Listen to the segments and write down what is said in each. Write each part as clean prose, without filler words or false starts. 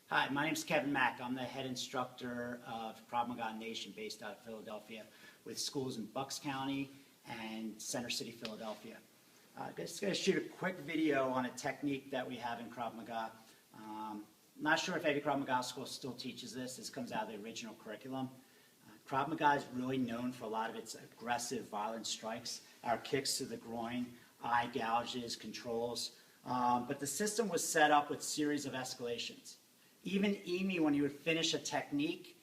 Hi, my name is Kevin Mack. I'm the head instructor of Krav Maga Nation based out of Philadelphia with schools in Bucks County and Center City, Philadelphia. I'm just going to shoot a quick video on a technique that we have in Krav Maga. I'm not sure if every Krav Maga school still teaches this. This comes out of the original curriculum. Krav Maga is really known for a lot of its aggressive, violent strikes, our kicks to the groin, eye gouges, controls. But the system was set up with a series of escalations. Even Emi, when he would finish a technique,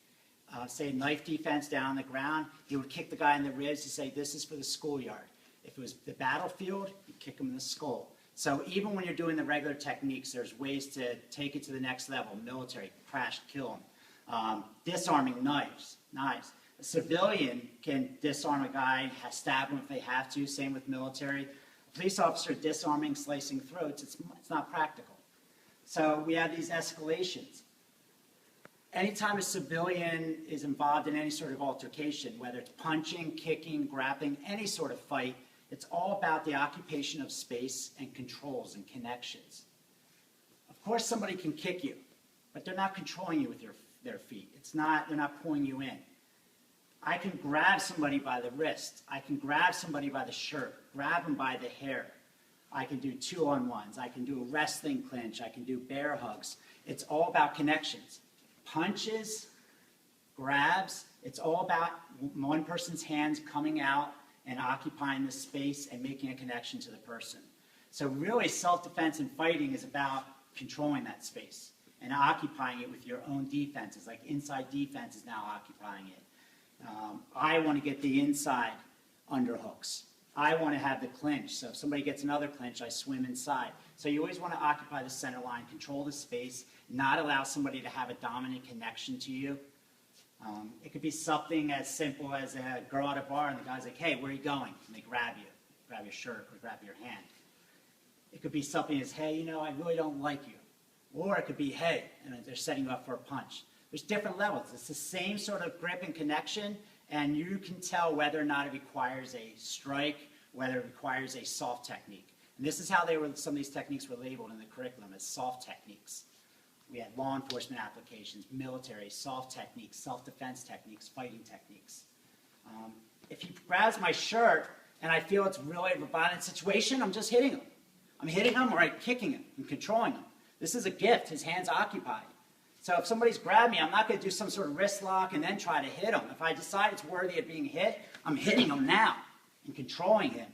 say knife defense down on the ground, he would kick the guy in the ribs to say, this is for the schoolyard. If it was the battlefield, he'd kick him in the skull. So even when you're doing the regular techniques, there's ways to take it to the next level. Military, crash, kill him. Disarming knives. A civilian can disarm a guy, stab him if they have to, same with military. A police officer disarming, slicing throats, it's not practical. So we have these escalations. Anytime a civilian is involved in any sort of altercation, whether it's punching, kicking, grappling, any sort of fight, it's all about the occupation of space and controls and connections. Of course somebody can kick you, but they're not controlling you with their feet. They're not pulling you in. I can grab somebody by the wrist. I can grab somebody by the shirt, grab them by the hair. I can do 2-on-1s. I can do a wrestling clinch. I can do bear hugs. It's all about connections. Punches, grabs, it's all about one person's hands coming out and occupying the space and making a connection to the person. So really, self-defense and fighting is about controlling that space and occupying it with your own defenses, like inside defense is now occupying it. I want to get the inside underhooks. I want to have the clinch, so if somebody gets another clinch, I swim inside. So you always want to occupy the center line, control the space, not allow somebody to have a dominant connection to you. It could be something as simple as a girl at a bar and the guy's like, hey, where are you going? And they grab you, grab your shirt, or grab your hand. It could be something as, hey, you know, I really don't like you. Or it could be, hey, and they're setting you up for a punch. There's different levels. It's the same sort of grip and connection, and you can tell whether or not it requires a strike, whether it requires a soft technique. And this is how some of these techniques were labeled in the curriculum as soft techniques. We had law enforcement applications, military, soft techniques, self-defense techniques, fighting techniques. If he grabs my shirt and I feel it's really a violent situation, I'm just hitting him. I'm hitting him or I'm kicking him and controlling him. This is a gift. His hand's occupied. So if somebody's grabbed me, I'm not going to do some sort of wrist lock and then try to hit him. If I decide it's worthy of being hit, I'm hitting him now and controlling him.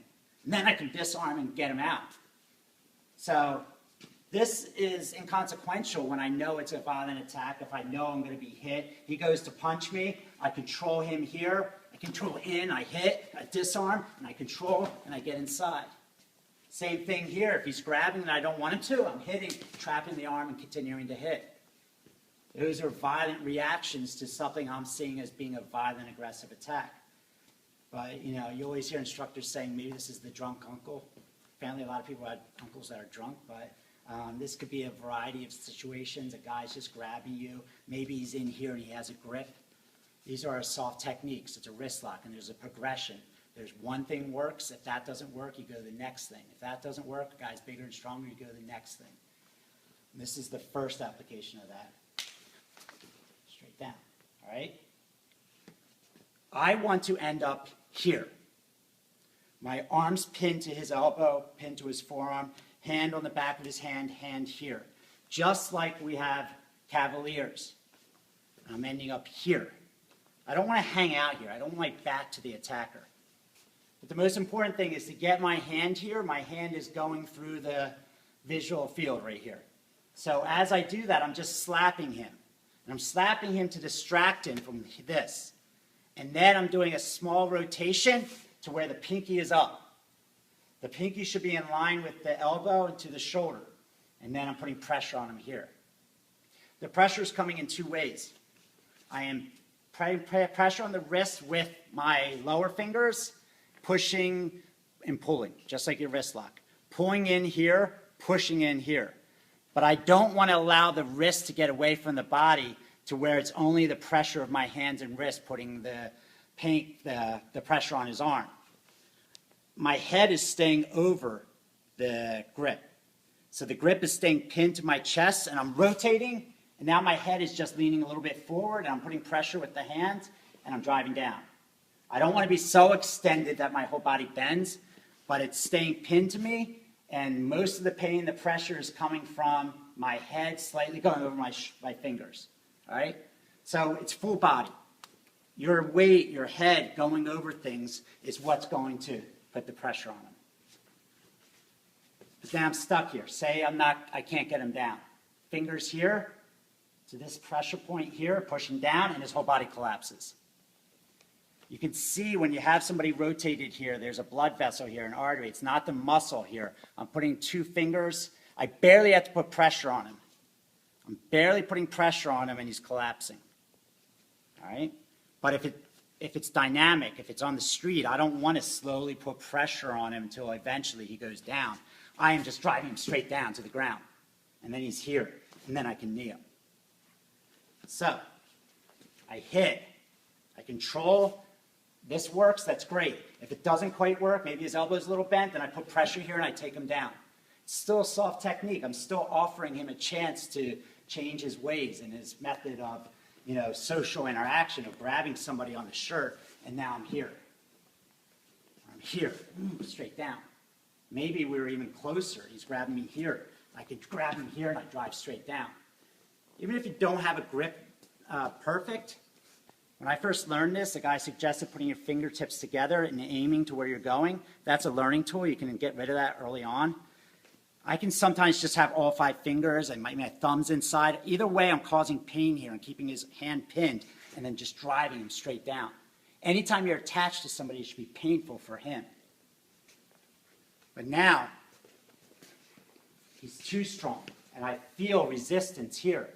And then I can disarm and get him out. So this is inconsequential when I know it's a violent attack. If I know I'm going to be hit, he goes to punch me, I control him here, I control in, I hit, I disarm, and I control, and I get inside. Same thing here. If he's grabbing and I don't want him to, I'm hitting, trapping the arm, and continuing to hit. Those are violent reactions to something I'm seeing as being a violent, aggressive attack. But, you know, you always hear instructors saying, maybe this is the drunk uncle. Apparently, a lot of people have uncles that are drunk, but this could be a variety of situations. A guy's just grabbing you. Maybe he's in here and he has a grip. These are soft techniques. It's a wrist lock, and there's a progression. There's one thing works. If that doesn't work, you go to the next thing. If that doesn't work, the guy's bigger and stronger, you go to the next thing. And this is the first application of that. Straight down, all right? I want to end up here. My arm's pinned to his elbow, pinned to his forearm, hand on the back of his hand, hand here. Just like we have cavaliers. I'm ending up here. I don't want to hang out here. I don't want my back to the attacker. But the most important thing is to get my hand here. My hand is going through the visual field right here. So as I do that, I'm just slapping him. And I'm slapping him to distract him from this. And then I'm doing a small rotation to where the pinky is up. The pinky should be in line with the elbow and to the shoulder. And then I'm putting pressure on him here. The pressure is coming in two ways. I am putting pressure on the wrist with my lower fingers, pushing and pulling, just like your wrist lock. Pulling in here, pushing in here. But I don't want to allow the wrist to get away from the body to where it's only the pressure of my hands and wrist putting the pressure on his arm. My head is staying over the grip. So the grip is staying pinned to my chest, and I'm rotating And now my head is just leaning a little bit forward, and I'm putting pressure with the hands, and I'm driving down. I don't want to be so extended that my whole body bends, but it's staying pinned to me, and most of the pain, the pressure is coming from my head slightly going over my fingers. All right? So it's full body. Your weight, your head going over things is what's going to put the pressure on them. But now I'm stuck here. Say I can't get him down. Fingers here to this pressure point here, pushing down, and his whole body collapses. You can see when you have somebody rotated here, there's a blood vessel here, an artery. It's not the muscle here. I'm putting 2 fingers. I barely have to put pressure on him. I'm barely putting pressure on him, and he's collapsing. All right? But if it's dynamic, if it's on the street, I don't want to slowly put pressure on him until eventually he goes down. I am just driving him straight down to the ground. And then he's here. And then I can knee him. So, I hit. I control. This works, that's great. If it doesn't quite work, maybe his elbow's a little bent, then I put pressure here and I take him down. It's still a soft technique. I'm still offering him a chance to change his ways and his method of social interaction, of grabbing somebody on the shirt, and now I'm here. I'm here, straight down. Maybe we were even closer. He's grabbing me here. I could grab him here and I drive straight down. Even if you don't have a grip perfect, when I first learned this, the guy suggested putting your fingertips together and aiming to where you're going. That's a learning tool. You can get rid of that early on. I can sometimes just have all 5 fingers and my thumbs inside. Either way, I'm causing pain here and keeping his hand pinned and then just driving him straight down. Anytime you're attached to somebody, it should be painful for him. But now, he's too strong, and I feel resistance here.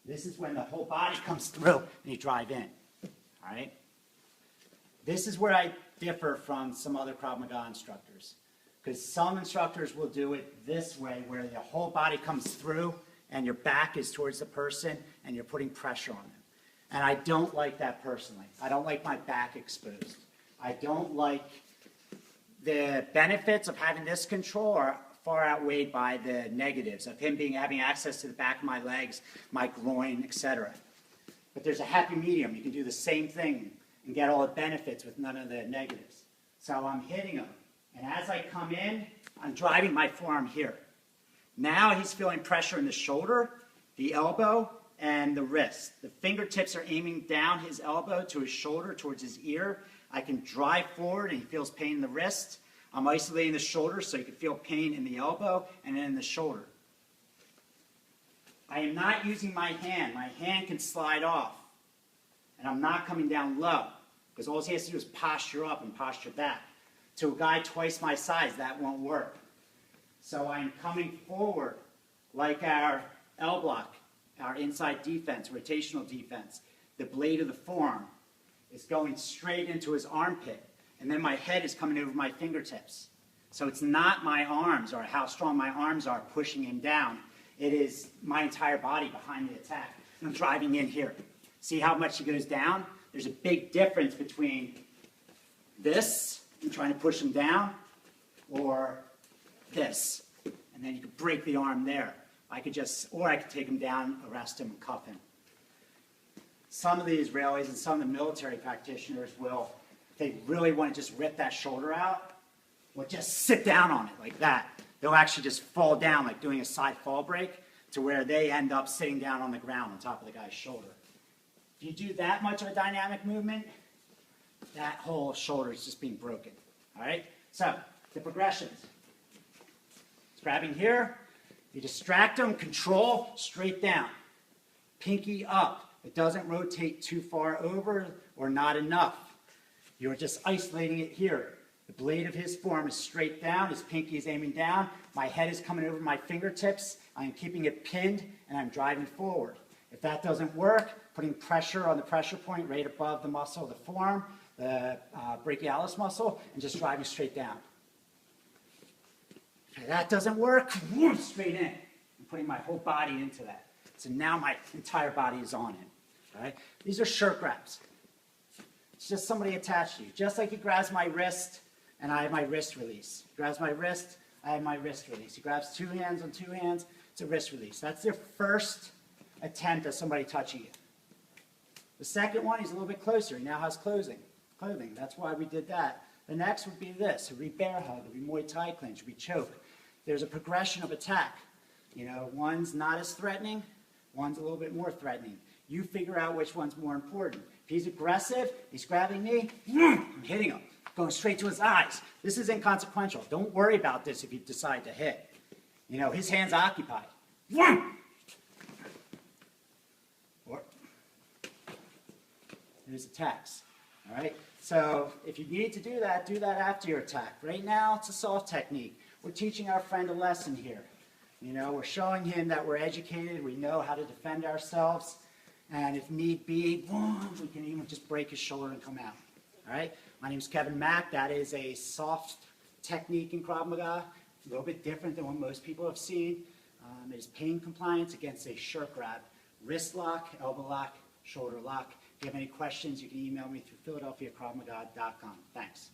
This is when the whole body comes through and you drive in. All right? This is where I differ from some other Krav Maga instructors. Because some instructors will do it this way, where the whole body comes through and your back is towards the person and you're putting pressure on them. And I don't like that personally. I don't like my back exposed. I don't like the benefits of having this control are far outweighed by the negatives of him having access to the back of my legs, my groin, etc. But there's a happy medium. You can do the same thing and get all the benefits with none of the negatives. So I'm hitting him. And as I come in, I'm driving my forearm here. Now he's feeling pressure in the shoulder, the elbow, and the wrist. The fingertips are aiming down his elbow to his shoulder, towards his ear. I can drive forward, and he feels pain in the wrist. I'm isolating the shoulder so you can feel pain in the elbow and then in the shoulder. I am not using my hand. My hand can slide off. And I'm not coming down low, because all he has to do is posture up and posture back. To a guy twice my size, that won't work. So I'm coming forward like our L block, our inside defense, rotational defense. The blade of the forearm is going straight into his armpit, and then my head is coming over my fingertips. So it's not my arms or how strong my arms are pushing him down. It is my entire body behind the attack. And I'm driving in here. See how much he goes down? There's a big difference between this, and trying to push him down, or this. And then you could break the arm there. I could take him down, arrest him, and cuff him. Some of the Israelis and some of the military practitioners will, if they really want to just rip that shoulder out, will just sit down on it like that. They'll actually just fall down, like doing a side fall break, to where they end up sitting down on the ground on top of the guy's shoulder. If you do that much of a dynamic movement, that whole shoulder is just being broken. All right? So, the progressions. It's grabbing here. You distract them, control, straight down. Pinky up. It doesn't rotate too far over or not enough. You're just isolating it here. The blade of his forearm is straight down. His pinky is aiming down. My head is coming over my fingertips. I'm keeping it pinned, and I'm driving forward. If that doesn't work, putting pressure on the pressure point right above the muscle of the forearm, the brachialis muscle, and just driving straight down. If that doesn't work, straight in. I'm putting my whole body into that. So now my entire body is on him. All right? These are shirt grabs. It's just somebody attached to you. Just like he grabs my wrist, and I have my wrist release. He grabs my wrist, I have my wrist release. He grabs 2 hands on 2 hands, it's a wrist release. That's their first attempt at somebody touching you. The second one, he's a little bit closer. He now has clothing. That's why we did that. The next would be this. It would be bear hug. It would be Muay Thai clinch. It would be choke. There's a progression of attack. You know, one's not as threatening. One's a little bit more threatening. You figure out which one's more important. If he's aggressive, he's grabbing me, I'm hitting him. Going straight to his eyes. This is inconsequential. Don't worry about this if you decide to hit. You know, his hand's occupied. Or his attacks. All right? So if you need to do that after your attack. Right now, it's a soft technique. We're teaching our friend a lesson here. You know, we're showing him that we're educated, we know how to defend ourselves, and if need be, we can even just break his shoulder and come out. All right? My name is Kevin Mack. That is a soft technique in Krav Maga, a little bit different than what most people have seen. It is pain compliance against a shirt grab, wrist lock, elbow lock, shoulder lock. If you have any questions, you can email me through philadelphiakravmaga.com. Thanks.